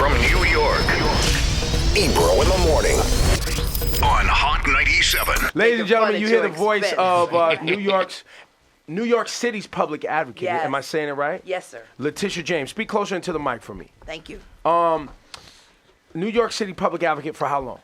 from New York. Ebro in the morning on Hot 97. Ladies and gentlemen, you hear the voice of New York City's public advocate. Yes. Am I saying it right? Yes, sir. Letitia James. Speak closer into the mic for me. Thank you. New York City public advocate for how long?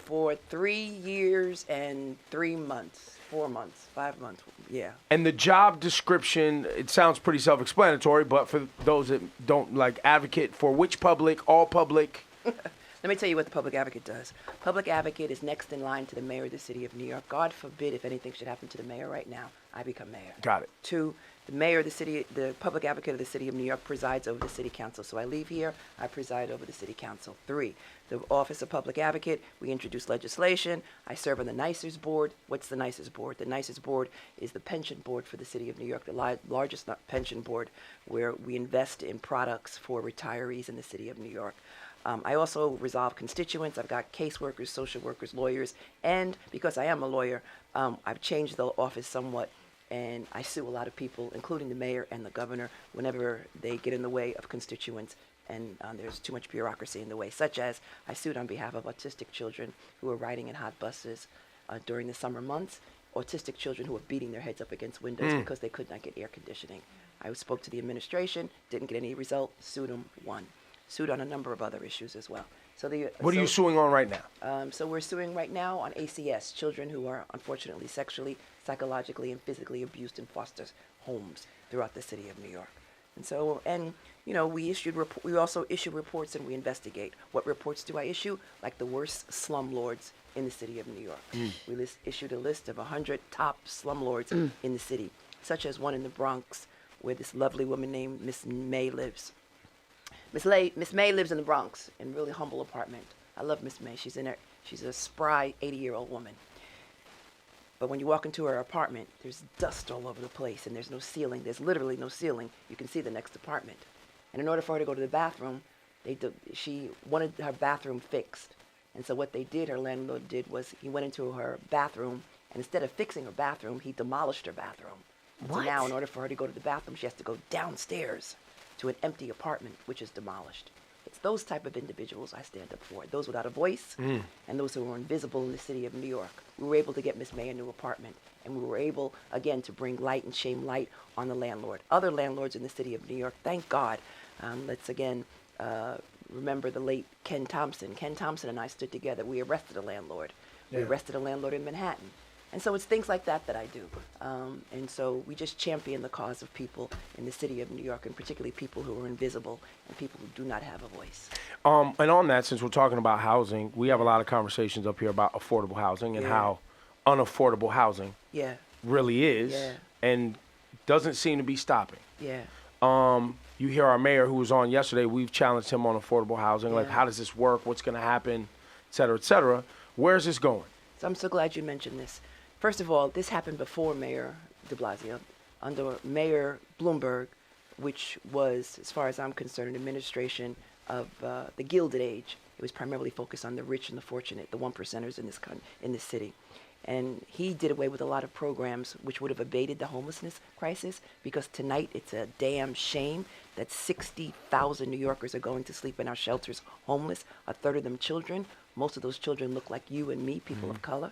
For 3 years and 3 months, 4 months, 5 months, yeah. And the job description, it sounds pretty self-explanatory, but for those that don't like advocate for which public, all public? Let me tell you what the public advocate does. Public advocate is next in line to the mayor of the city of New York. God forbid if anything should happen to the mayor right now, I become mayor. Got it. 2, the mayor of the city, the public advocate of the city of New York presides over the city council. So I leave here, I preside over the city council. 3, the office of public advocate, we introduce legislation. I serve on the NICERS board. What's the NICERS board? The NICERS board is the pension board for the city of New York, the largest pension board where we invest in products for retirees in the city of New York. I also resolve constituents. I've got caseworkers, social workers, lawyers, and because I am a lawyer, I've changed the office somewhat, and I sue a lot of people, including the mayor and the governor, whenever they get in the way of constituents and there's too much bureaucracy in the way, such as I sued on behalf of autistic children who were riding in hot buses during the summer months, autistic children who were beating their heads up against windows because they could not get air conditioning. I spoke to the administration, didn't get any result, sued them, won. Sued on a number of other issues as well. What are you suing on right now? So we're suing right now on ACS, children who are unfortunately sexually, psychologically, and physically abused in foster homes throughout the city of New York. And so, we also issue reports and we investigate. What reports do I issue? Like the worst slumlords in the city of New York. We issued a list of 100 top slumlords in the city, such as one in the Bronx, where this lovely woman named Miss May lives. Miss May lives in the Bronx in a really humble apartment. I love Miss May. She's a spry 80-year-old woman. But when you walk into her apartment, there's dust all over the place and there's no ceiling. There's literally no ceiling. You can see the next apartment. And in order for her to go to the bathroom, she wanted her bathroom fixed. And so what her landlord did was he went into her bathroom, and instead of fixing her bathroom, he demolished her bathroom. What? So now in order for her to go to the bathroom, she has to go downstairs to an empty apartment, which is demolished. It's those type of individuals I stand up for, those without a voice and those who are invisible in the city of New York. We were able to get Miss May a new apartment, and we were able, again, to bring light and shame light on the landlord. Other landlords in the city of New York, thank God. Let's again remember the late Ken Thompson. Ken Thompson and I stood together. We arrested a landlord. Yeah. We arrested a landlord in Manhattan. And so it's things like that I do. And so we just champion the cause of people in the city of New York, and particularly people who are invisible and people who do not have a voice. And on that, since we're talking about housing, we have a lot of conversations up here about affordable housing and how unaffordable housing really is and doesn't seem to be stopping. You hear our mayor who was on yesterday, we've challenged him on affordable housing, like how does this work, what's going to happen, et cetera, et cetera. Where's this going? So I'm so glad you mentioned this. First of all, this happened before Mayor de Blasio, under Mayor Bloomberg, which was, as far as I'm concerned, an administration of the Gilded Age. It was primarily focused on the rich and the fortunate, the 1%ers in this city. And he did away with a lot of programs which would have abated the homelessness crisis, because tonight it's a damn shame that 60,000 New Yorkers are going to sleep in our shelters homeless, a third of them children. Most of those children look like you and me, people of color.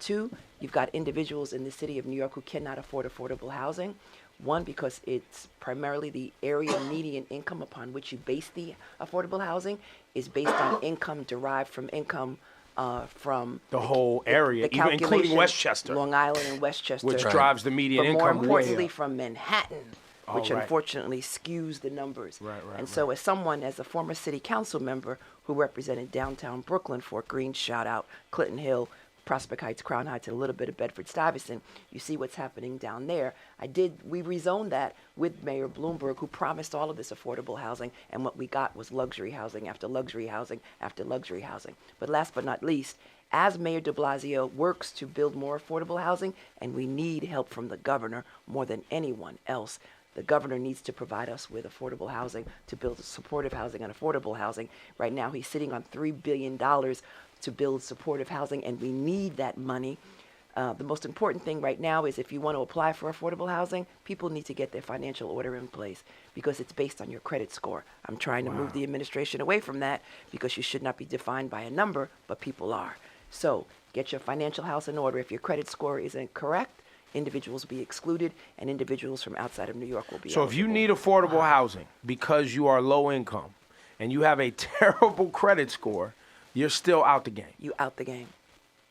2, you've got individuals in the city of New York who cannot afford affordable housing. 1, because it's primarily the area median income upon which you base the affordable housing is based on income derived from income from the whole area, even including Westchester, Long Island and Westchester, which drives the median income. More importantly, from Manhattan, which unfortunately skews the numbers. So as a former city council member who represented downtown Brooklyn, Fort Greene, shout out, Clinton Hill, Prospect Heights, Crown Heights, and a little bit of Bedford-Stuyvesant, you see what's happening down there. We rezoned that with Mayor Bloomberg, who promised all of this affordable housing, and what we got was luxury housing after luxury housing after luxury housing. But last but not least, as Mayor de Blasio works to build more affordable housing, and we need help from the governor more than anyone else, the governor needs to provide us with affordable housing to build supportive housing and affordable housing. Right now, he's sitting on $3 billion to build supportive housing, and we need that money. The most important thing right now is if you want to apply for affordable housing, people need to get their financial order in place because it's based on your credit score. I'm trying to move the administration away from that because you should not be defined by a number, but people are. So get your financial house in order. If your credit score isn't correct, individuals will be excluded and individuals from outside of New York will be So eligible. if you need affordable housing because you are low income and you have a terrible credit score, you're still out the game. You out the game.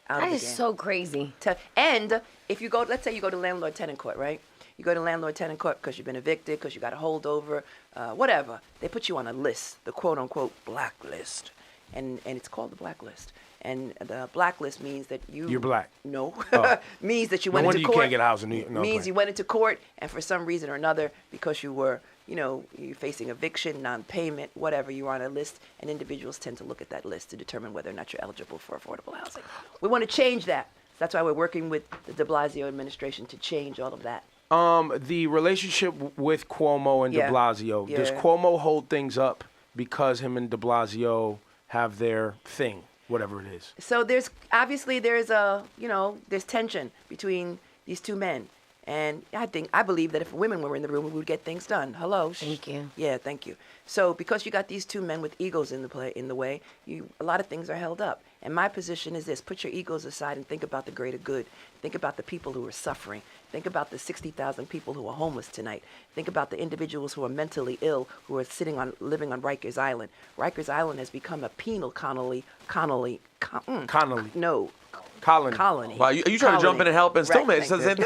That is so crazy. And if you go, let's say you go to landlord-tenant court, right? You go to landlord-tenant court because you've been evicted, because you got a holdover, whatever. They put you on a list, the quote-unquote blacklist, and it's called the blacklist. And the blacklist means that You're black. No. Oh. Means that you No went wonder into you court. can't get a house in New York. No, means black. you went into court, and for some reason or another, because you were, you're facing eviction, non-payment, whatever, you're on a list, and individuals tend to look at that list to determine whether or not you're eligible for affordable housing. We want to change that. That's why we're working with the de Blasio administration to change all of that. The relationship with Cuomo and de Blasio, does Cuomo hold things up because him and de Blasio have their thing, whatever it is? So there's tension between these two men. And I believe that if women were in the room, we would get things done. Hello. Thank you. Yeah, thank you. So because you got these two men with egos in the way, a lot of things are held up. And my position is this: put your egos aside and think about the greater good. Think about the people who are suffering. Think about the 60,000 people who are homeless tonight. Think about the individuals who are mentally ill, who are living on Rikers Island. Rikers Island has become a penal colony. Colony. Wow, you trying to jump in and help and still Right, make thank you.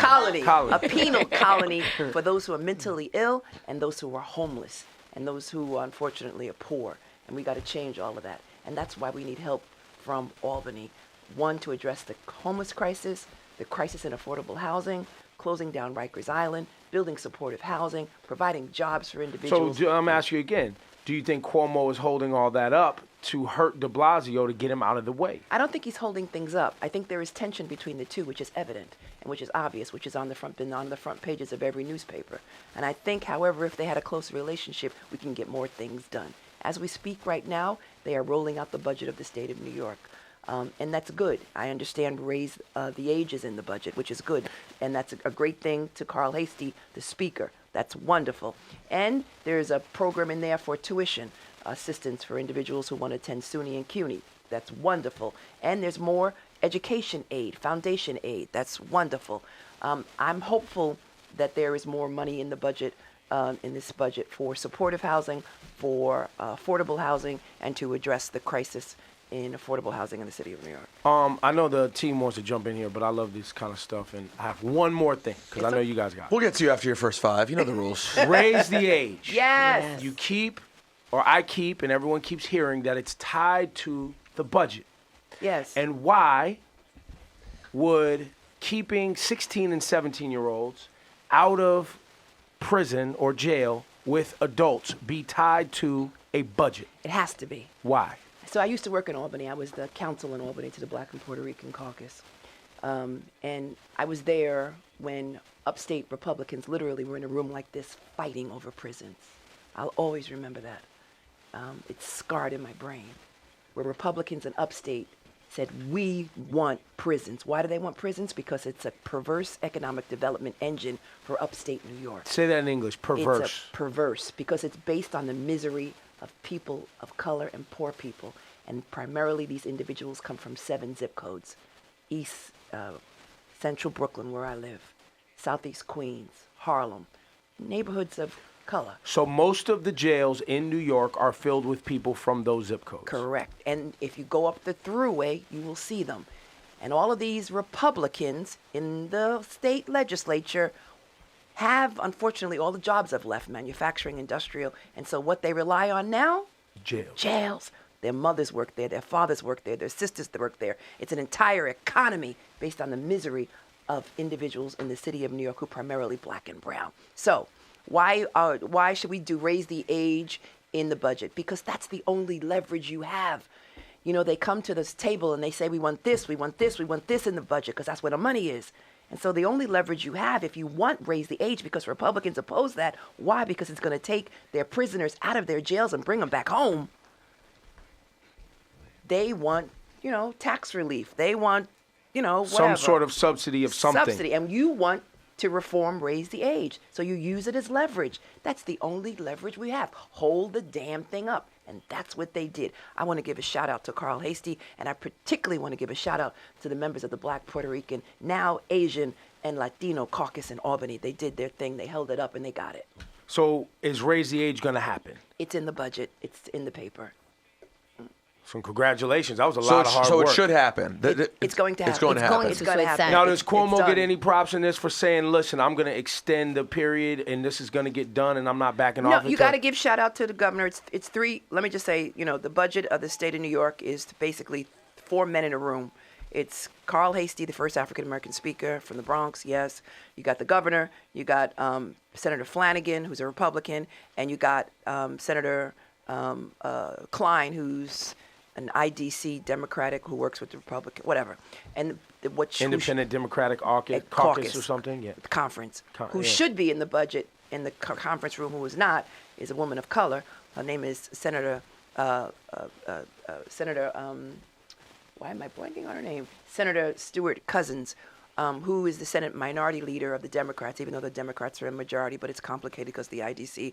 Colony. A penal colony for those who are mentally ill and those who are homeless and those who unfortunately are poor. And we got to change all of that. And that's why we need help from Albany. One, to address the homeless crisis, the crisis in affordable housing, closing down Rikers Island, building supportive housing, providing jobs for individuals. So I'm asking you again, do you think Cuomo is holding all that up to hurt de Blasio to get him out of the way? I don't think he's holding things up. I think there is tension between the two, which is evident and which is obvious, which is been on the front pages of every newspaper. And I think, however, if they had a closer relationship, we can get more things done. As we speak right now, they are rolling out the budget of the state of New York. And that's good. I understand raise the ages in the budget, which is good. And that's a great thing to Carl Hastie, the speaker. That's wonderful. And there's a program in there for tuition assistance for individuals who want to attend SUNY and CUNY. That's wonderful. And there's more education aid, foundation aid. That's wonderful. I'm hopeful that there is more money in the budget, in this budget, for supportive housing, for affordable housing, and to address the crisis in affordable housing in the city of New York. I know the team wants to jump in here, but I love this kind of stuff, and I have one more thing because I know you guys got it. We'll get to you after your first five. You know the rules. Raise the age. Yes. You keep, or I keep, and everyone keeps hearing that it's tied to the budget. Yes. And why would keeping 16 and 17-year-olds out of prison or jail with adults be tied to a budget? It has to be. Why? So I used to work in Albany. I was the counsel in Albany to the Black and Puerto Rican caucus. And I was there when upstate Republicans literally were in a room like this fighting over prisons. I'll always remember that. It's scarred in my brain. Where Republicans in upstate said, we want prisons. Why do they want prisons? Because it's a perverse economic development engine for upstate New York. Say that in English, perverse. It's perverse because it's based on the misery of people of color and poor people. And primarily these individuals come from 7 zip codes. East, Central Brooklyn, where I live, Southeast Queens, Harlem, neighborhoods of color. So most of the jails in New York are filled with people from those zip codes. Correct. And if you go up the thruway, you will see them. And all of these Republicans in the state legislature have, unfortunately, all the jobs have left, manufacturing, industrial. And so what they rely on now? Jails. Jails. Their mothers work there, their fathers work there, their sisters work there. It's an entire economy based on the misery of individuals in the city of New York who are primarily black and brown. So why should we raise the age in the budget? Because that's the only leverage you have. You know, they come to this table and they say, we want this, we want this, we want this in the budget because that's where the money is. And so the only leverage you have if you want raise the age, because Republicans oppose that. Why? Because it's going to take their prisoners out of their jails and bring them back home. They want, tax relief. They want whatever. Some sort of subsidy of something. Subsidy, and you want to reform, raise the age. So you use it as leverage. That's the only leverage we have. Hold the damn thing up. And that's what they did. I want to give a shout out to Carl Hasty, and I particularly want to give a shout out to the members of the Black, Puerto Rican, now Asian, and Latino caucus in Albany. They did their thing. They held it up, and they got it. So is raise the age going to happen? It's in the budget. It's in the paper. So congratulations. That was a lot of hard work. So it should happen. It's going to happen. It's going to happen. It's going to happen. Now, does Cuomo get any props in this for saying, listen, I'm going to extend the period and this is going to get done and I'm not backing off? No, you got to give shout out to the governor. It's three. Let me just say, the budget of the state of New York is basically 4 men in a room. It's Carl Hasty, the first African-American speaker from the Bronx, yes. You got the governor. You got Senator Flanagan, who's a Republican. And you got Senator Klein, who's an IDC Democratic who works with the Republican, whatever. And Independent Democratic caucus or something? Yeah. Conference. Who should be in the budget in the conference room, who is not, is a woman of color. Her name is Senator, why am I blanking on her name? Senator Stewart Cousins, who is the Senate minority leader of the Democrats, even though the Democrats are a majority, but it's complicated because the IDC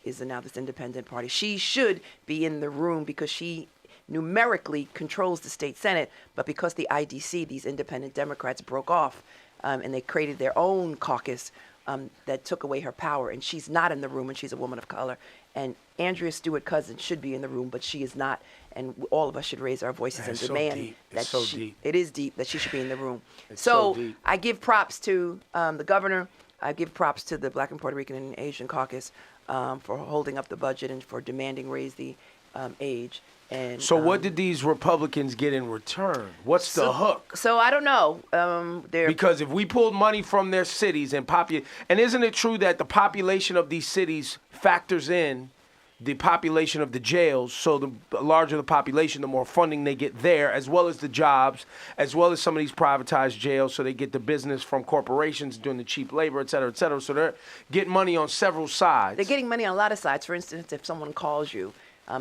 is now this independent party. She should be in the room because she numerically controls the state Senate, but because the IDC, these independent Democrats, broke off and they created their own caucus that took away her power, and she's not in the room, and she's a woman of color. And Andrea Stewart Cousins should be in the room, but she is not, and all of us should raise our voices and demand that it is deep that she should be in the room. So I give props to the governor. I give props to the Black and Puerto Rican and Asian caucus for holding up the budget and for demanding raise the age. And, so what did these Republicans get in return? What's the hook? So I don't know. Because if we pulled money from their cities and isn't it true that the population of these cities factors in the population of the jails? So the larger the population, the more funding they get there, as well as the jobs, as well as some of these privatized jails. So they get the business from corporations doing the cheap labor, et cetera, et cetera. So they're getting money on several sides. They're getting money on a lot of sides. For instance, if someone calls you,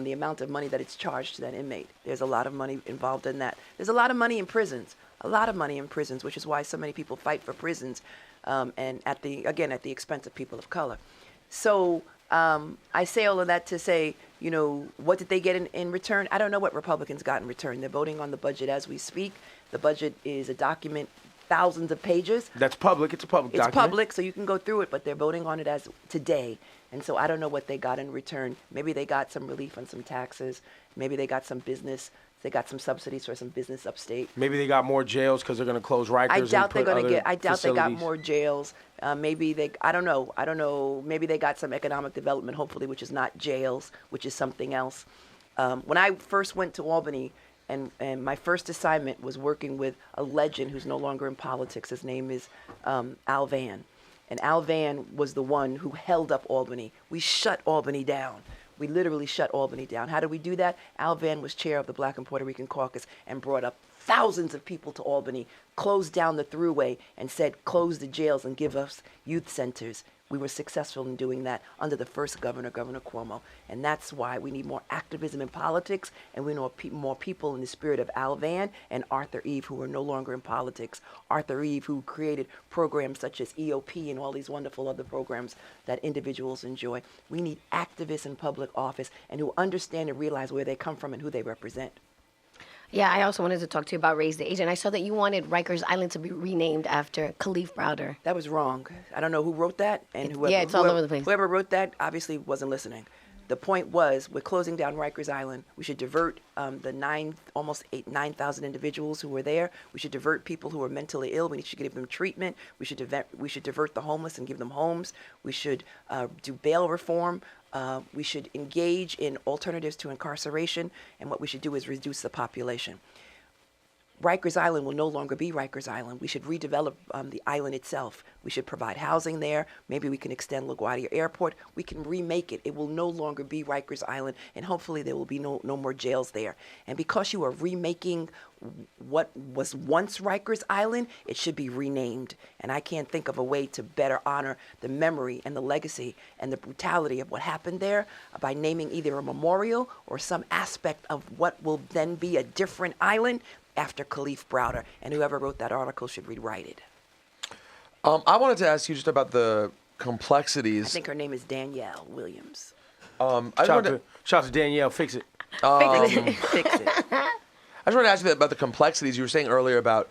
the amount of money that it's charged to that inmate. There's a lot of money involved in that. There's a lot of money in prisons, which is why so many people fight for prisons, and at the expense of people of color. So I say all of that to say, what did they get in return? I don't know what Republicans got in return. They're voting on the budget as we speak. The budget is a document, thousands of pages. That's public. It's a public document. It's public, so you can go through it, but they're voting on it as today. And so I don't know what they got in return. Maybe they got some relief on some taxes. Maybe they got some business. They got some subsidies for some business upstate. Maybe they got more jails because they're going to close Rikers. I doubt they're going to get. I doubt they got more jails. Maybe they. I don't know. I don't know. Maybe they got some economic development, hopefully, which is not jails, which is something else. When I first went to Albany, and my first assignment was working with a legend who's no longer in politics. His name is Al Vann. And Al Vann was the one who held up Albany. We shut Albany down. We literally shut Albany down. How did we do that? Al Vann was chair of the Black and Puerto Rican caucus and brought up thousands of people to Albany, closed down the thruway, and said, close the jails and give us youth centers. We were successful in doing that under the first governor, Governor Cuomo. And that's why we need more activism in politics, and we need more people in the spirit of Al Vann and Arthur Eve, who are no longer in politics. Arthur Eve, who created programs such as EOP and all these wonderful other programs that individuals enjoy. We need activists in public office and who understand and realize where they come from and who they represent. Yeah, I also wanted to talk to you about Raise the Age, and I saw that you wanted Rikers Island to be renamed after Khalif Browder. That was wrong. I don't know who wrote that, and it's all over the place. Whoever wrote that obviously wasn't listening. The point was, we're closing down Rikers Island. We should divert the almost 9,000 individuals who were there. We should divert people who are mentally ill. We should give them treatment. We should divert the homeless and give them homes. We should do bail reform. We should engage in alternatives to incarceration, and what we should do is reduce the population. Rikers Island will no longer be Rikers Island. We should redevelop the island itself. We should provide housing there. Maybe we can extend LaGuardia Airport. We can remake it. It will no longer be Rikers Island, and hopefully there will be no more jails there. And because you are remaking what was once Rikers Island, it should be renamed. And I can't think of a way to better honor the memory and the legacy and the brutality of what happened there by naming either a memorial or some aspect of what will then be a different island after Khalif Browder, and whoever wrote that article should rewrite it. I wanted to ask you just about the complexities. I think her name is Danielle Williams. Shout out to Danielle. Fix it. Fix it. I just want to ask you about the complexities you were saying earlier about,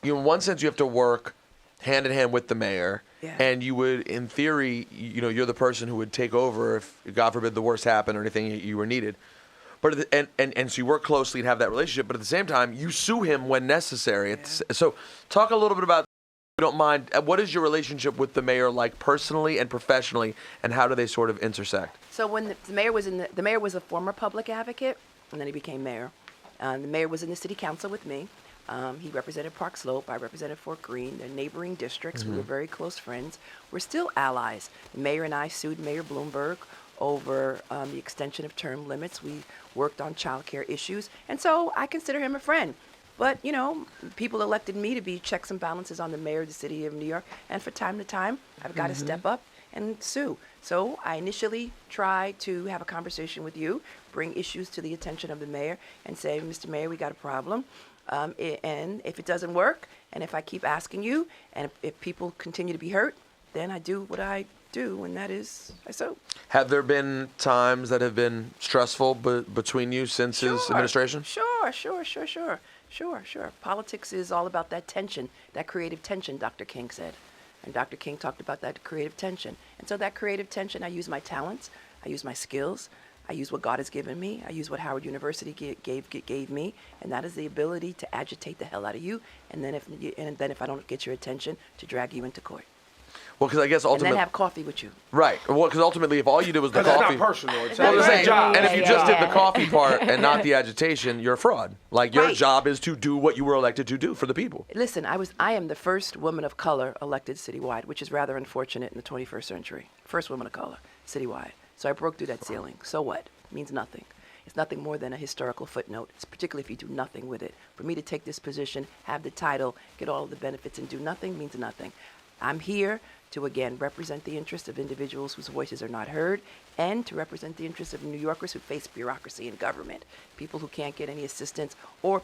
in one sense, you have to work hand in hand with the mayor, and you would, in theory, you're the person who would take over if, God forbid, the worst happened or anything you were needed. But and so you work closely and have that relationship, but at the same time, you sue him when necessary. So talk a little bit about, if you don't mind, what is your relationship with the mayor like personally and professionally, and how do they sort of intersect? So when the mayor was the mayor was a former public advocate, and then he became mayor. The mayor was in the city council with me. He represented Park Slope. I represented Fort Greene. They're neighboring districts. We were very close friends. We're still allies. The mayor and I sued Mayor Bloomberg over the extension of term limits. We worked on child care issues. And so I consider him a friend. But, people elected me to be checks and balances on the mayor of the city of New York. And from time to time, I've got to step up and sue. So I initially try to have a conversation with you, bring issues to the attention of the mayor, and say, Mr. Mayor, we got a problem. And if it doesn't work, and if I keep asking you, and if people continue to be hurt, then I do what I do, and that is I sue. Have there been times that have been stressful between you since his administration? Sure. Politics is all about that tension, that creative tension, Dr. King said. And Dr. King talked about that creative tension. And so that creative tension, I use my talents, I use my skills, I use what God has given me, I use what Howard University gave me, and that is the ability to agitate the hell out of you, and then if I don't get your attention, to drag you into court. Well, because I guess ultimately, and then have coffee with you. Right. Well, because ultimately, if all you did was the That's coffee, not personal. It's well, a job. And if you just did the coffee part and not the agitation, you're a fraud. Like your Right. job is to do what you were elected to do for the people. Listen, I am the first woman of color elected citywide, which is rather unfortunate in the 21st century. First woman of color citywide. So I broke through that ceiling. So what? It means nothing. It's nothing more than a historical footnote. It's particularly if you do nothing with it. For me to take this position, have the title, get all of the benefits, and do nothing means nothing. I'm here to, again, represent the interests of individuals whose voices are not heard, and to represent the interests of New Yorkers who face bureaucracy in government, people who can't get any assistance, or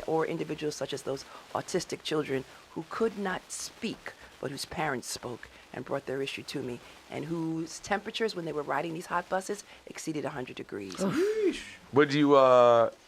or individuals such as those autistic children who could not speak, but whose parents spoke and brought their issue to me, and whose temperatures when they were riding these hot buses exceeded 100 degrees. Would you?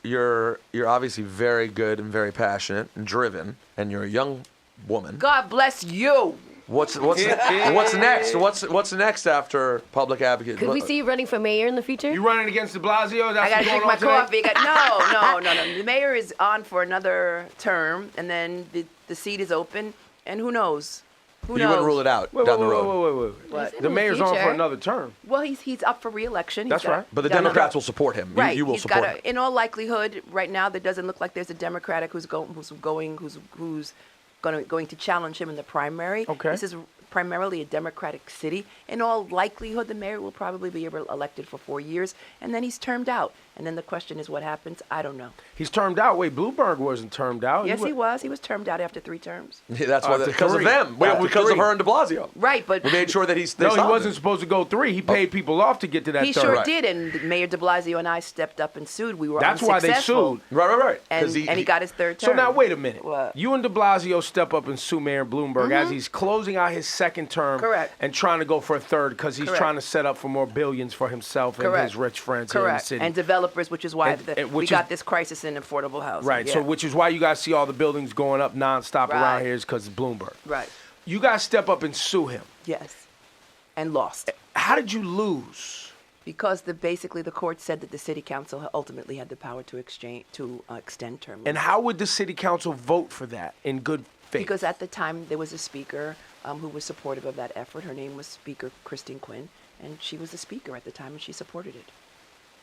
You're obviously very good and very passionate and driven, and you're a young woman. God bless you. What's next? What's next after public advocate? Could we see you running for mayor in the future? You running against de Blasio? That's I gotta drink my coffee. Today? No. The mayor is on for another term, and then the seat is open, and who knows? You wouldn't rule it out down the road. What? The mayor's on for another term. Well, he's up for re-election. That's right. But the Democrats will support him. Right. You will support him. In all likelihood, right now, there doesn't look like there's a Democratic who's going to challenge him in the primary. Okay. This is primarily a Democratic city. In all likelihood, the mayor will probably be elected for 4 years, and then he's termed out. And then the question is what happens? I don't know. He's termed out. Wait, Bloomberg wasn't termed out. Yes, he was. He was termed out after 3 terms. Yeah, that's why. After Because of three. them. After Because three. of her and de Blasio. Right, but We made sure that they No, he stopped wasn't it. supposed to go 3. He paid people off to get to that he third. sure Right. did, and Mayor de Blasio and I stepped up and sued. We were That's why they unsuccessful. sued. Right. And 'Cause he got his 3rd term. So now wait a minute. What? You and de Blasio step up and sue Mayor Bloomberg as he's closing out his 2nd term. Correct. And trying to go for a 3rd because he's Correct. trying to set up for more billions for himself and Correct. his rich friends here in the Correct. city. And developers, which is why we which got is- this crisis in affordable housing. Right. Yeah. So which is why you guys see all the buildings going up nonstop around Right. here is because of Bloomberg. Right. You guys step up and sue him. Yes. And lost. How did you lose? Because basically the court said that the city council ultimately had the power to extend term limits. And how would the city council vote for that in good faith? Because at the time there was a speaker who was supportive of that effort. Her name was Speaker Christine Quinn, and she was the speaker at the time, and she supported it.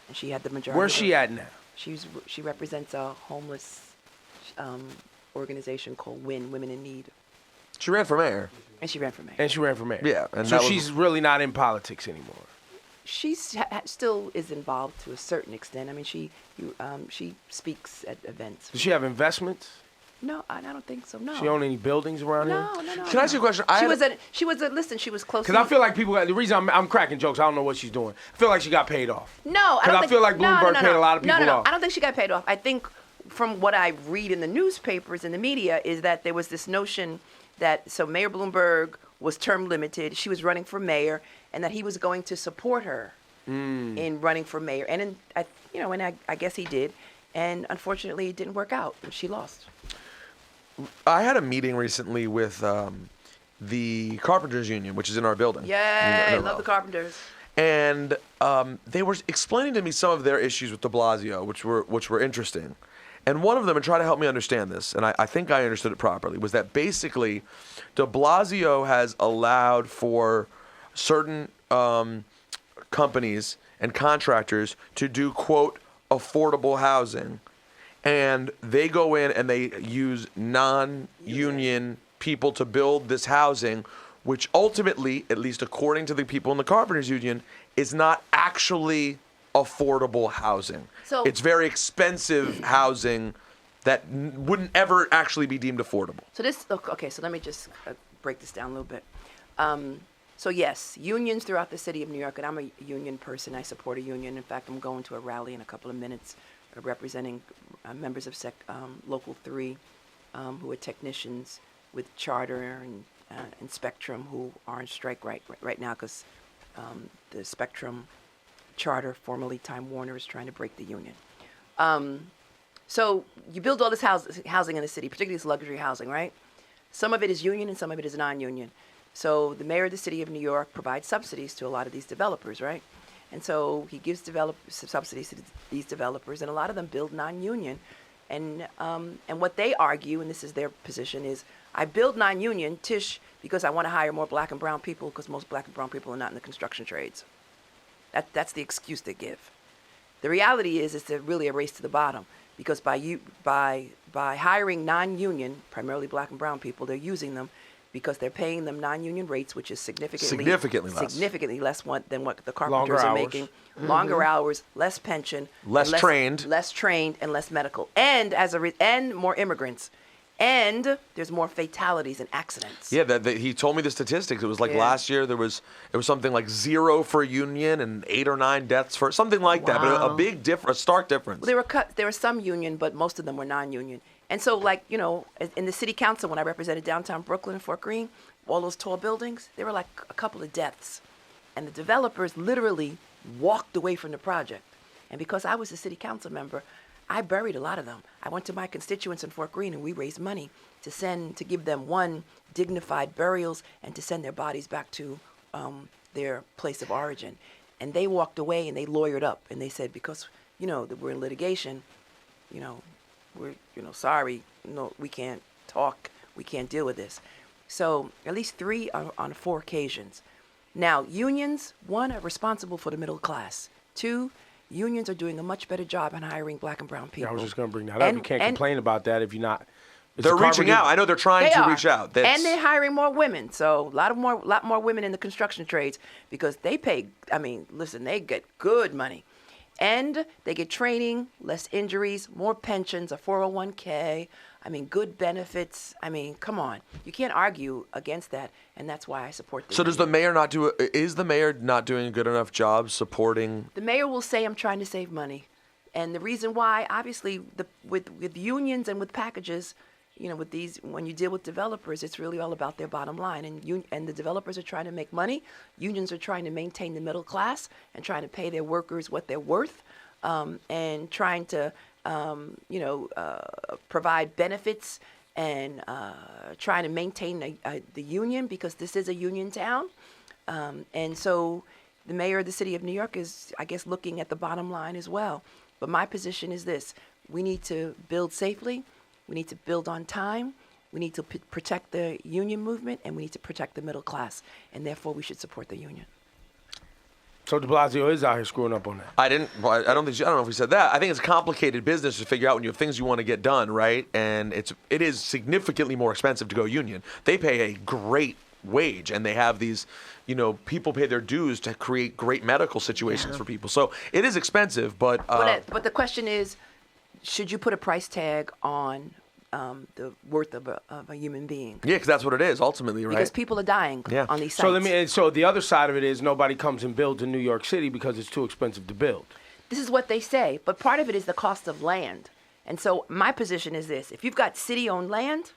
And she had the majority. Where's she at now? She represents a homeless organization called WIN, Women in Need, She ran for mayor. and she ran for mayor. And she ran for mayor. Yeah, and so that was- she's really not in politics anymore. She still is involved to a certain extent. I mean, she speaks at events. Does she have investments? No, I don't think so. No. She own any buildings around here? No. Can I ask you a question? She was close. Because I feel like people. The reason I'm cracking jokes, I don't know what she's doing. I feel like she got paid off. No, I Because don't I think, feel like Bloomberg paid a lot of people no. off. I don't think she got paid off. I think from what I read in the newspapers and the media, is that there was this notion that Mayor Bloomberg was term limited. She was running for mayor, and that he was going to support her in running for mayor. And I guess he did. And unfortunately, it didn't work out. She lost. I had a meeting recently with the Carpenters Union, which is in our building. Yay! Love the Carpenters. And they were explaining to me some of their issues with de Blasio, which were interesting. And one of them, and try to help me understand this, and I think I understood it properly, was that basically de Blasio has allowed for certain companies and contractors to do, quote, affordable housing. And they go in and they use non-union people to build this housing, which ultimately, at least according to the people in the Carpenters Union, is not actually affordable housing. So it's very expensive housing that wouldn't ever actually be deemed affordable. So let me just break this down a little bit. So yes, unions throughout the city of New York, and I'm a union person. I support a union. In fact, I'm going to a rally in a couple of minutes representing members of Local 3 who are technicians with Charter and Spectrum, who are on strike right now because the Spectrum Charter, formerly Time Warner, is trying to break the union. So you build all this housing in the city, particularly this luxury housing, right? Some of it is union and some of it is non-union. So the mayor of the city of New York provides subsidies to a lot of these developers, right? And so he gives subsidies to these developers, and a lot of them build non-union. And what they argue, and this is their position, is I build non-union, Tish, because I want to hire more black and brown people, because most black and brown people are not in the construction trades. That's the excuse they give. The reality is it's really a race to the bottom, because by hiring non-union, primarily black and brown people, they're using them because they're paying them non-union rates, which is significantly less than what the carpenters are making. Longer hours, less pension, less trained, and less medical, and more immigrants. And there's more fatalities and accidents. Yeah, he told me the statistics. It was like last year it was something like 0 for union and 8 or 9 deaths for something like that. But a stark difference. Well, there were some union, but most of them were non-union. And so, in the city council, when I represented downtown Brooklyn and Fort Greene, all those tall buildings, there were like a couple of deaths. And the developers literally walked away from the project. And because I was a city council member, I buried a lot of them. I went to my constituents in Fort Greene, and we raised money to give them one dignified burials and to send their bodies back to their place of origin. And they walked away and they lawyered up, and they said, because that we're in litigation, we're sorry, we can't talk, we can't deal with this. So at least 3 on 4 occasions. Now, unions, 1, are responsible for the middle class. 2, unions are doing a much better job in hiring black and brown people. Yeah, I was just going to bring that up. You can't complain about that if you're not. They're reaching out. I know they're trying to reach out. And they're hiring more women. So a lot more women in the construction trades, because they pay. They get good money, and they get training, less injuries, more pensions, a 401k. Good benefits. Come on, you can't argue against that, and that's why I support this. So does the mayor not do? Is the mayor not doing a good enough job supporting? The mayor will say, "I'm trying to save money," and the reason why, obviously, with unions and with packages. With these, when you deal with developers, it's really all about their bottom line. And the developers are trying to make money. Unions are trying to maintain the middle class and trying to pay their workers what they're worth, and trying to, provide benefits and trying to maintain the union, because this is a union town. And so the mayor of the city of New York is, I guess, looking at the bottom line as well. But my position is this: we need to build safely. We need to build on time. We need to protect the union movement, and we need to protect the middle class, and therefore we should support the union. So de Blasio is out here screwing up on that. I don't know if we said that. I think it's complicated business to figure out when you have things you want to get done, right? And it is significantly more expensive to go union. They pay a great wage, and they have these, people pay their dues to create great medical situations for people. So it is expensive, but the question is, should you put a price tag on the worth of a human being? Yeah, because that's what it is ultimately, right? Because people are dying on these sites. So the other side of it is nobody comes and builds in New York City because it's too expensive to build. This is what they say, but part of it is the cost of land. And so my position is this: if you've got city-owned land,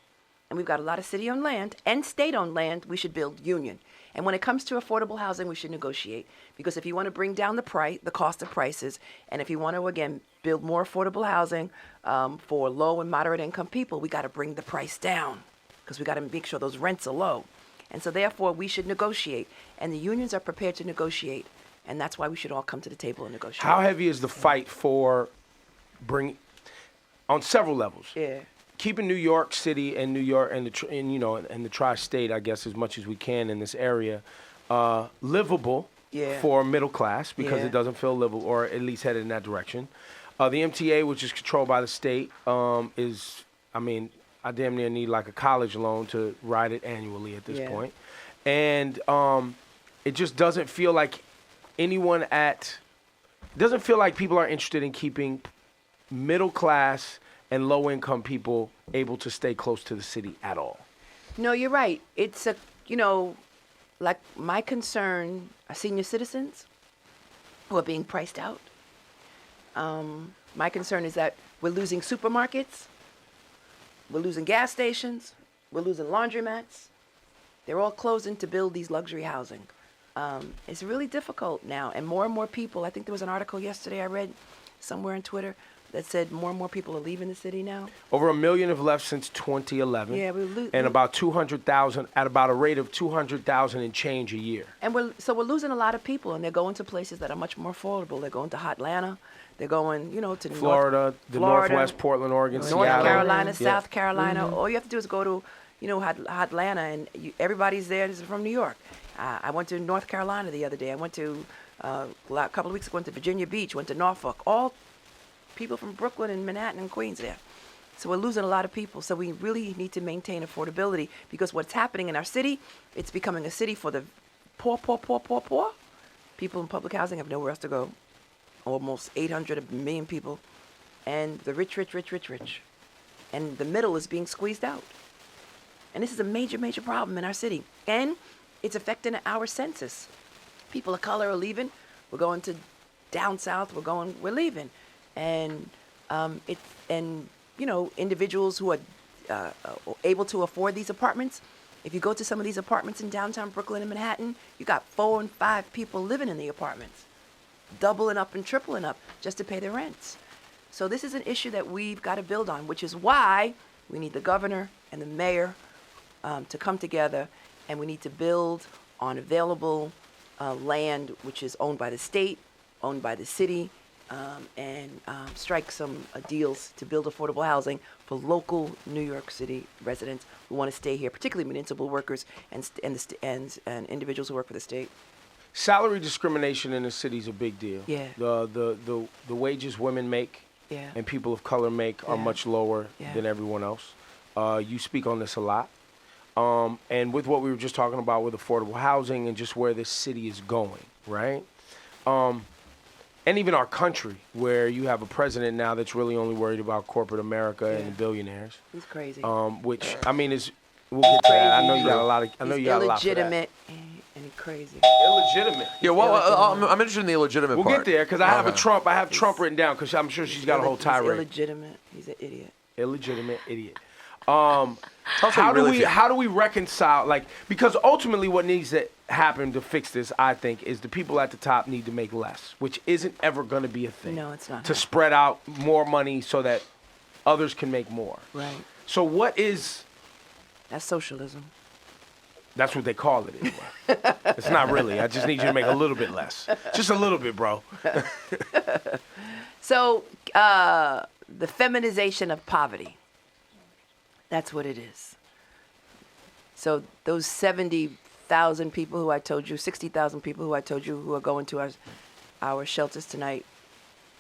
and we've got a lot of city-owned land and state-owned land, we should build union. And when it comes to affordable housing, we should negotiate. Because if you want to bring down the cost of prices, and if you want to, again, build more affordable housing for low and moderate income people, we got to bring the price down, because we got to make sure those rents are low. And so therefore, we should negotiate. And the unions are prepared to negotiate. And that's why we should all come to the table and negotiate. How heavy is the fight for on several levels? Yeah. Keeping New York City and New York and the tri-state, I guess, as much as we can in this area, livable for middle class, because it doesn't feel livable, or at least headed in that direction. The MTA, which is controlled by the state, is, I mean, I damn near need like a college loan to ride it annually at this point. And it just doesn't feel like doesn't feel like people are interested in keeping middle class and low income people able to stay close to the city at all. No, you're right. It's like my concern are senior citizens who are being priced out. My concern is that we're losing supermarkets, we're losing gas stations, we're losing laundromats. They're all closing to build these luxury housing. It's really difficult now, and more people, I think there was an article yesterday I read somewhere on Twitter that said more and more people are leaving the city now. Over 1 million have left since 2011. Yeah, and about 200,000 at about a rate of 200,000 and change a year. And we're losing a lot of people, and they're going to places that are much more affordable. They're going to Atlanta. They're going, to Florida, Northwest, Portland, Oregon, North Seattle. Carolina, South Carolina. All you have to do is go to, Atlanta, and everybody's there is from New York. I went to North Carolina the other day. I went to a couple of weeks ago. Went to Virginia Beach. Went to Norfolk. All people from Brooklyn and Manhattan and Queens there. So we're losing a lot of people. So we really need to maintain affordability, because what's happening in our city, it's becoming a city for the poor. People in public housing have nowhere else to go. Almost 800 million people. And the rich. And the middle is being squeezed out. And this is a major, major problem in our city. And it's affecting our census. People of color are leaving. We're going to down south. We're leaving. And individuals who are able to afford these apartments. If you go to some of these apartments in downtown Brooklyn and Manhattan, you got 4 and 5 people living in the apartments, doubling up and tripling up just to pay their rents. So this is an issue that we've got to build on, which is why we need the governor and the mayor to come together, and we need to build on available land which is owned by the state, owned by the city, and strike some deals to build affordable housing for local New York City residents who want to stay here, particularly municipal workers and individuals who work for the state. Salary discrimination in the city is a big deal. Yeah. The wages women make and people of color make are much lower than everyone else. You speak on this a lot. And with what we were just talking about with affordable housing and just where this city is going, right? And even our country, where you have a president now that's really only worried about corporate America and the billionaires. He's crazy. Which, I mean, we'll get to that. I know you got a lot of, He's illegitimate and crazy. Illegitimate. Yeah, well, I'm interested in the illegitimate part. We'll get there, because I have I have Trump written down, because I'm sure she's got a whole tirade. He's illegitimate. He's an idiot. Illegitimate idiot. How do we reconcile, because ultimately what needs to happen to fix this, I think, is the people at the top need to make less, which isn't ever going to be a thing. No, it's not. To spread out more money so that others can make more. Right. So what is... That's socialism. That's what they call it anyway. It's not really. I just need you to make a little bit less. Just a little bit, bro. So, the feminization of poverty. That's what it is. So those 70,000 people who I told you, 60,000 people who I told you who are going to our shelters tonight,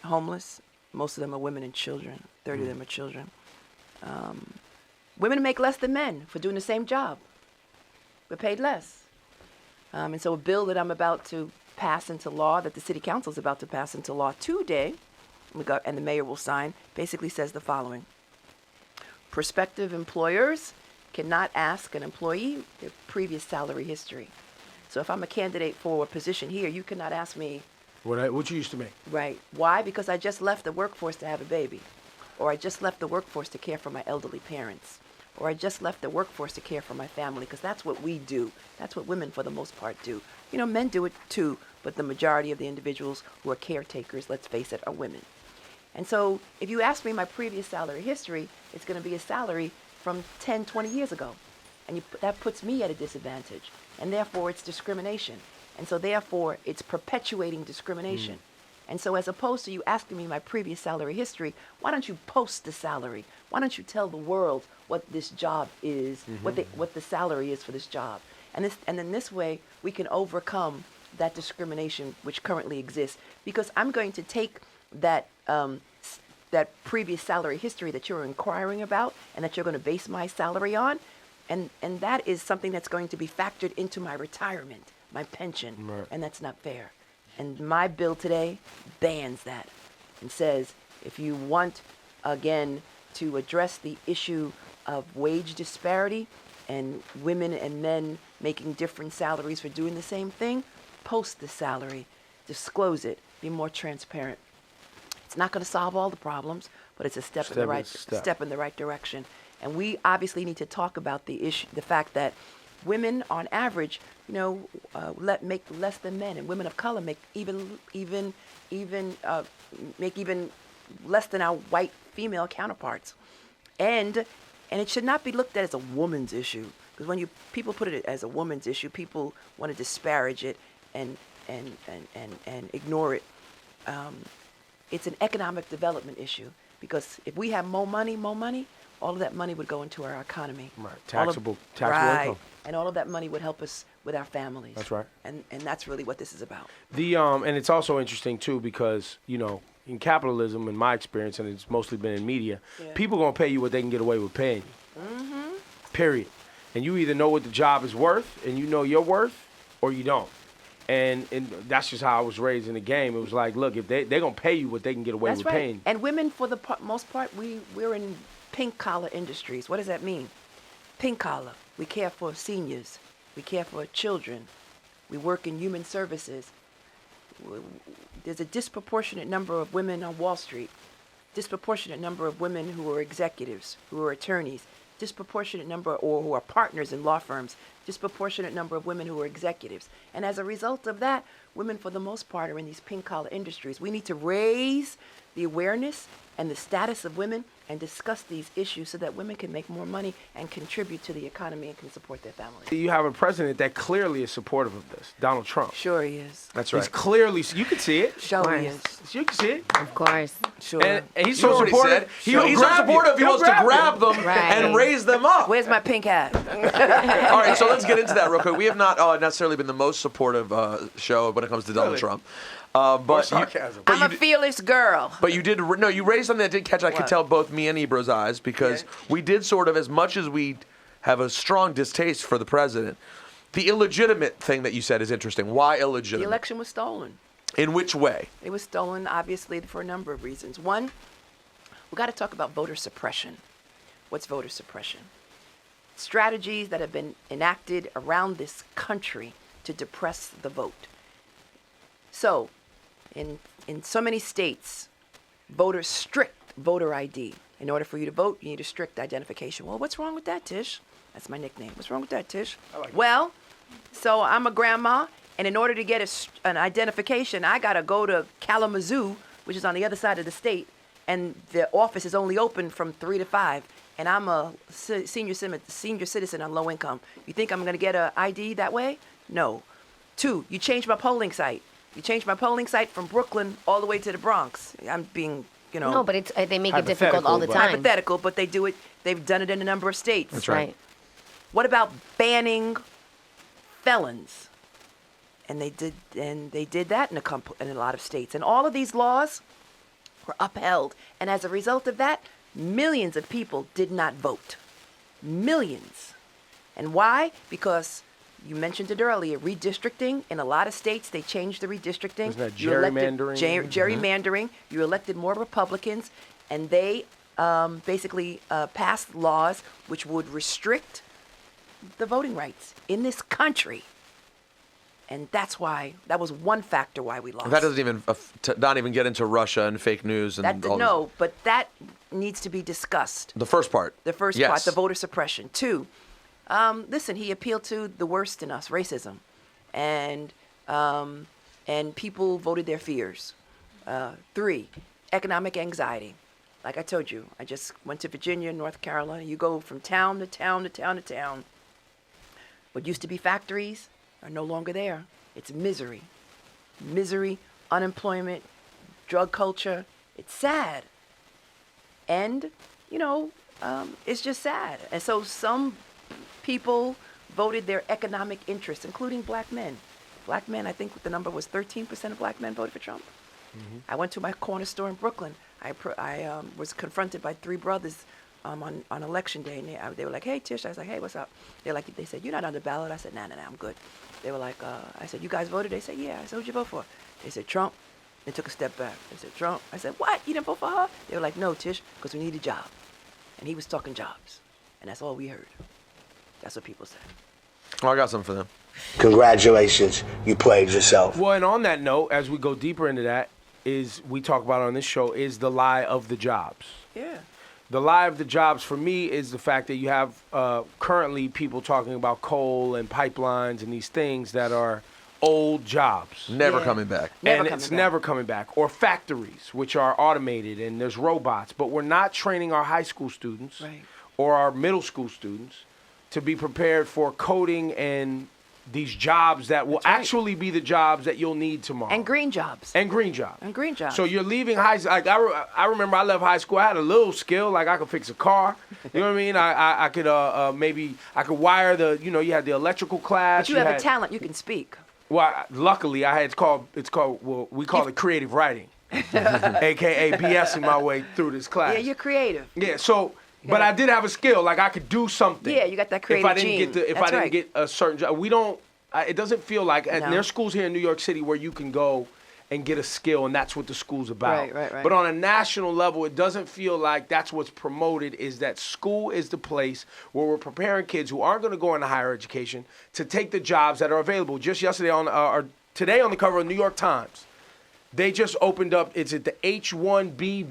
homeless, most of them are women and children. 30 of them are children. Women make less than men for doing the same job. We're paid less. And so a bill that I'm about to pass into law, that the city council is about to pass into law today, and the mayor will sign, basically says the following. Prospective employers cannot ask an employee their previous salary history. So if I'm a candidate for a position here, you cannot ask me. What you used to make. Right. Why? Because I just left the workforce to have a baby. or I just left the workforce to care for my elderly parents, or I just left the workforce to care for my family, because that's what we do. That's what women, for the most part, do. You know, men do it too, but the majority of the individuals who are caretakers, let's face it, are women. And so if you ask me my previous salary history, it's going to be a salary from 10, 20 years ago. And that puts me at a disadvantage. And therefore, it's discrimination. And so therefore, it's perpetuating discrimination. And so as opposed to you asking me my previous salary history, why don't you post the salary? Why don't you tell the world what this job is, what the salary is for this job? And then this way, we can overcome that discrimination which currently exists. Because I'm going to take that that previous salary history that you're inquiring about and that you're going to base my salary on, and that is something that's going to be factored into my retirement, my pension, and that's not fair. And my bill today bans that and says if you want, again, to address the issue of wage disparity and women and men making different salaries for doing the same thing, post the salary, disclose it, be more transparent. It's not going to solve all the problems, but it's a step in the right direction. And we obviously need to talk about the issue, the fact that women, on average, make less than men, and women of color make even less than our white female counterparts. And it should not be looked at as a woman's issue, because when people put it as a woman's issue, people want to disparage it and ignore it. It's an economic development issue, because if we have more money, all of that money would go into our economy. Right, taxable income. And all of that money would help us with our families. That's right. And that's really what this is about. And it's also interesting too, because in capitalism, in my experience, and it's mostly been in media, people gonna pay you what they can get away with paying you. Period. And you either know what the job is worth, and you know your worth, or you don't. And that's just how I was raised in the game. It was like, look, if they're gonna pay you what they can get away with paying you. And women, for the most part, we're in pink collar industries. What does that mean? Pink collar. We care for seniors. We care for children. We work in human services. There's a disproportionate number of women on Wall Street, disproportionate number of women who are executives, who are attorneys, disproportionate number, or who are partners in law firms, disproportionate number of women who are executives. And as a result of that, women, for the most part, are in these pink collar industries. We need to raise the awareness and the status of women and discuss these issues so that women can make more money and contribute to the economy and can support their families. You have a president that clearly is supportive of this, Donald Trump. Sure he is. That's right. He's clearly, you can see it. Sure he is. You can see it. Of course. Sure. And he's so supportive. He's so supportive, he wants to grab them and raise them up. Where's my pink hat? All right, so let's get into that real quick. We have not necessarily been the most supportive show when it comes to Donald Trump. But sarcasm. I'm a fearless girl. But you raised something that did catch. I could tell both me and Ebro's eyes, because we did sort of, as much as we have a strong distaste for the president, the illegitimate thing that you said is interesting. Why illegitimate? The election was stolen. In which way? It was stolen, obviously, for a number of reasons. One, we got to talk about voter suppression. What's voter suppression? Strategies that have been enacted around this country to depress the vote. So, in so many states, voters strict voter ID. In order for you to vote, you need a strict identification. Well, what's wrong with that, Tish? That's my nickname. What's wrong with that, Tish? Well, so I'm a grandma, and in order to get an identification, I got to go to Kalamazoo, which is on the other side of the state, and the office is only open from 3 to 5, and I'm a senior citizen on low income. You think I'm going to get an ID that way? No. 2, you change my polling site. You change my polling site from Brooklyn all the way to the Bronx. I'm being, No, but they make it difficult all the time. Hypothetical, but they do it. They've done it in a number of states. That's right. What about banning felons? And they did that in a lot of states. And all of these laws were upheld. And as a result of that, millions of people did not vote. Millions. And why? Because you mentioned it earlier, redistricting. In a lot of states, they changed the redistricting. Isn't that gerrymandering? Gerrymandering. You elected more Republicans, and they basically passed laws which would restrict the voting rights in this country. And that was one factor why we lost. That doesn't even, not even get into Russia and fake news and all no, but that needs to be discussed. The first part. The first Yes. part, the voter suppression. 2, listen, he appealed to the worst in us, racism, and people voted their fears. 3, economic anxiety. Like I told you, I just went to Virginia, North Carolina. You go from town to town to town to town. What used to be factories are no longer there. It's misery. Misery, unemployment, drug culture. It's sad. And, it's just sad. And so some people voted their economic interests, including black men. Black men, I think the number was 13% of black men voted for Trump. Mm-hmm. I went to my corner store in Brooklyn. I was confronted by 3 brothers on election day, and they were like, "Hey, Tish." I was like, "Hey, what's up?" They said, "You're not on the ballot." I said, "Nah, I'm good." They were like, I said, "You guys voted?" They said, "Yeah." I said, "Who'd you vote for?" They said, "Trump." They took a step back. They said, "Trump." I said, "What? You didn't vote for her?" They were like, "No, Tish, because we need a job." And he was talking jobs, and that's all we heard. That's what people said. Oh, I got something for them. Congratulations, you played yourself. Well, and on that note, as we go deeper into that, we talk about on this show is the lie of the jobs. Yeah. The lie of the jobs for me is the fact that you have currently people talking about coal and pipelines and these things that are old jobs. Never coming back. Never coming back. Or factories, which are automated and there's robots. But we're not training our high school students or our middle school students to be prepared for coding and these jobs that will actually be the jobs that you'll need tomorrow. And green jobs. So you're leaving high school. Like I remember I left high school. I had a little skill. Like I could fix a car. You know what I mean? I could maybe I could wire the. You had the electrical class. But you have a talent. You can speak. Well, luckily I had we call it creative writing, aka BSing my way through this class. Yeah, you're creative. Yeah. So. But I did have a skill, like I could do something. Yeah, you got that creative gene. If I didn't get a certain job, it doesn't feel like, and there's schools here in New York City where you can go and get a skill, and that's what the school's about. Right. But on a national level, it doesn't feel like that's what's promoted, is that school is the place where we're preparing kids who aren't going to go into higher education to take the jobs that are available. Just yesterday or today on the cover of New York Times, they just opened up, is it the H-1B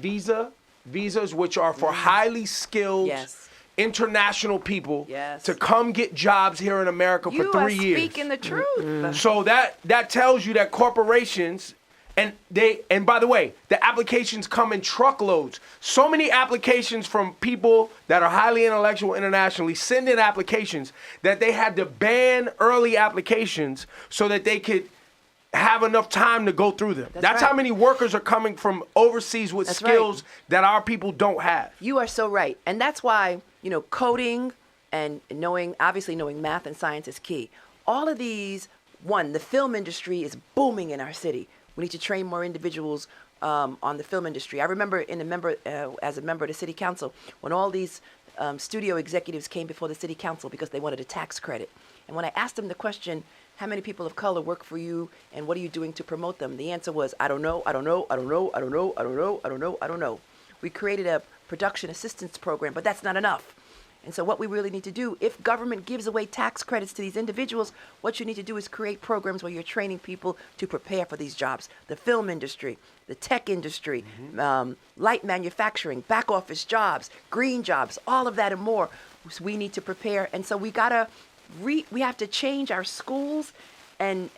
visas, which are for highly skilled international people to come get jobs here in America for 3 years. You are speaking the truth. So that tells you that corporations, and by the way, the applications come in truckloads. So many applications from people that are highly intellectual internationally send in applications that they had to ban early applications so that they could have enough time to go through them. That's how many workers are coming from overseas with skills that our people don't have. You are so right. And that's why, coding and knowing math and science is key. All of these, the film industry is booming in our city. We need to train more individuals on the film industry. I remember as a member of the city council, when all these studio executives came before the city council because they wanted a tax credit. And when I asked them the question, how many people of color work for you and what are you doing to promote them? The answer was, I don't know. We created a production assistance program, but that's not enough. And so what we really need to do, if government gives away tax credits to these individuals, what you need to do is create programs where you're training people to prepare for these jobs. The film industry, the tech industry, light manufacturing, back office jobs, green jobs, all of that and more. So we need to prepare. And so we have to change our schools, and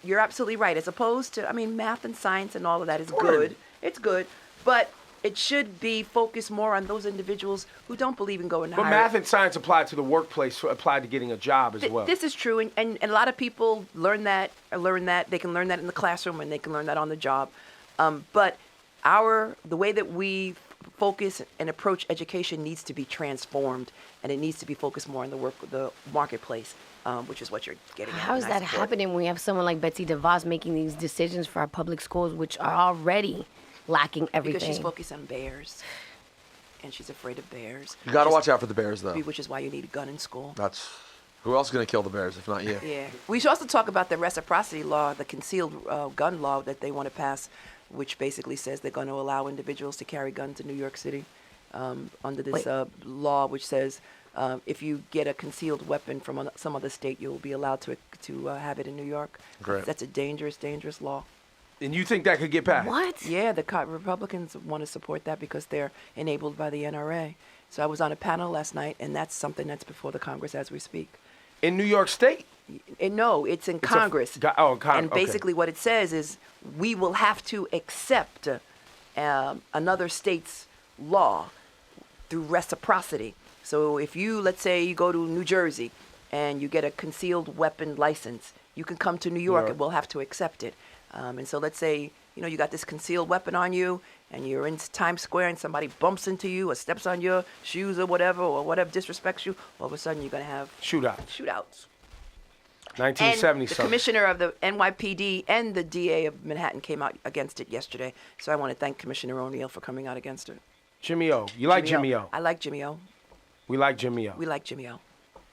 you're absolutely right. As opposed to, math and science and all of that is good. It's good, but it should be focused more on those individuals who don't believe in going to higher. But math and science apply to the workplace, apply to getting a job as well. This is true, and a lot of people learn that. They can learn that in the classroom, and they can learn that on the job. But the way that we focus and approach education needs to be transformed, and it needs to be focused more on the marketplace, which is what you're getting at. How is that happening when we have someone like Betsy DeVos making these decisions for our public schools, which are already lacking everything? Because she's focused on bears, and she's afraid of bears. You got to watch out for the bears, though. Which is why you need a gun in school. Who else is going to kill the bears if not you? Yeah. We should also talk about the reciprocity law, the concealed gun law that they want to pass, which basically says they're going to allow individuals to carry guns in New York City under this law, which says if you get a concealed weapon from some other state, you'll be allowed to have it in New York. Great. That's a dangerous, dangerous law. And you think that could get passed? What? Yeah, the Republicans want to support that because they're enabled by the NRA. So I was on a panel last night, and that's something that's before the Congress as we speak. In New York State? No, it's in Congress. And basically what it says is we will have to accept another state's law through reciprocity. So if you, let's say you go to New Jersey and you get a concealed weapon license, you can come to New York and we'll have to accept it. And so let's say, you got this concealed weapon on you and you're in Times Square and somebody bumps into you or steps on your shoes or whatever disrespects you, all of a sudden you're going to have shootouts. 1970 and the commissioner of the NYPD and the DA of Manhattan came out against it yesterday. So I want to thank Commissioner O'Neill for coming out against it. Jimmy O. You like Jimmy O? I like Jimmy O. We like Jimmy O. We like Jimmy O.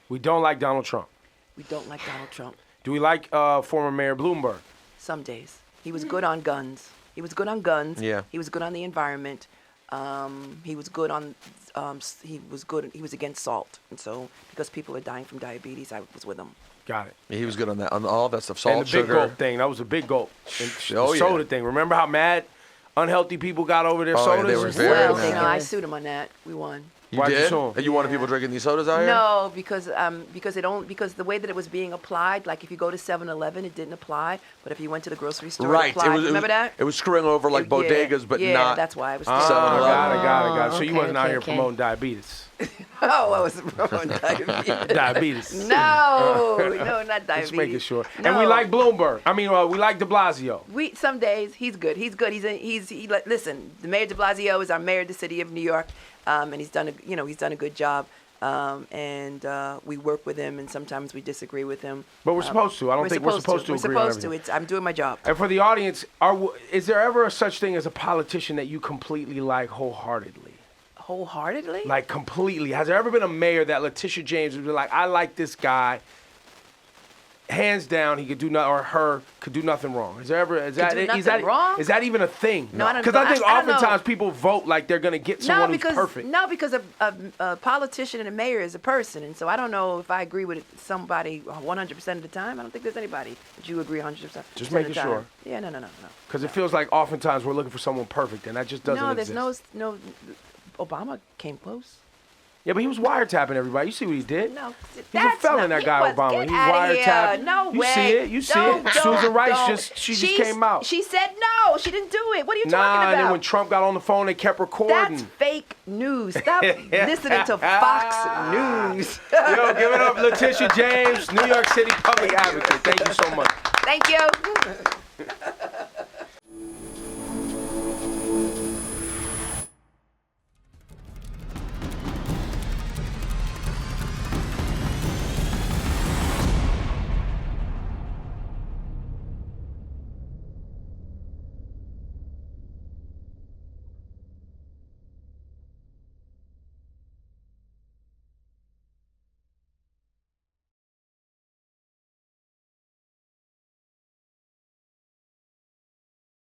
We don't like Donald Trump. We don't like Donald Trump. Do we like former Mayor Bloomberg? Some days. He was good on guns. He was good on guns. Yeah. He was good on the environment. He was good on. He was against salt, and so because people are dying from diabetes, I was with him. Got it. Yeah, he was good on that, on all that stuff. Salt, and the sugar. big gulp thing. That was a big gulp. And the soda thing. Remember how mad unhealthy people got over their sodas? Yeah, they were very mad. No, I sued him on that. We won. You did? And you wanted people drinking these sodas out here? No, because the way that it was being applied, like if you go to 7-Eleven, it didn't apply, but if you went to the grocery store, it applied. Remember that? It was screwing over like bodegas, but not. Yeah, that's why it was. 7-Eleven. Got it. So you wasn't out here promoting diabetes. Oh, I was promoting diabetes. Diabetes. No, not diabetes. Just making sure. No. And we like Bloomberg. I mean, we like de Blasio. Some days he's good. Listen, the Mayor de Blasio is our mayor of the city of New York, and he's done a good job. And we work with him, and sometimes we disagree with him. But we're supposed to. I don't think we're supposed to agree on everything. We're supposed to. I'm doing my job. And for the audience, is there ever such thing as a politician that you completely like wholeheartedly? Wholeheartedly? Like completely. Has there ever been a mayor that Letitia James would be like, I like this guy. Hands down, he could do nothing, or her could do nothing wrong. Is that wrong? Is that even a thing? No, I don't. Because I think oftentimes people vote like they're gonna get someone who's perfect. No, because a politician and a mayor is a person, and so I don't know if I agree with somebody 100% of the time. I don't think there's anybody that you agree 100%. Just making sure. Yeah, no. Because it feels like oftentimes we're looking for someone perfect, and that just doesn't exist. No. Obama came close. Yeah, but he was wiretapping everybody. You see what he did? No, he's a felon, that guy Obama. He wiretapped. No way. You see it? You see it? Susan Rice just came out. She said no. She didn't do it. What are you talking about? And then when Trump got on the phone, they kept recording. That's fake news. Stop listening to Fox News. Yo, give it up, Letitia James, New York City Public Advocate. Thank you so much. Thank you.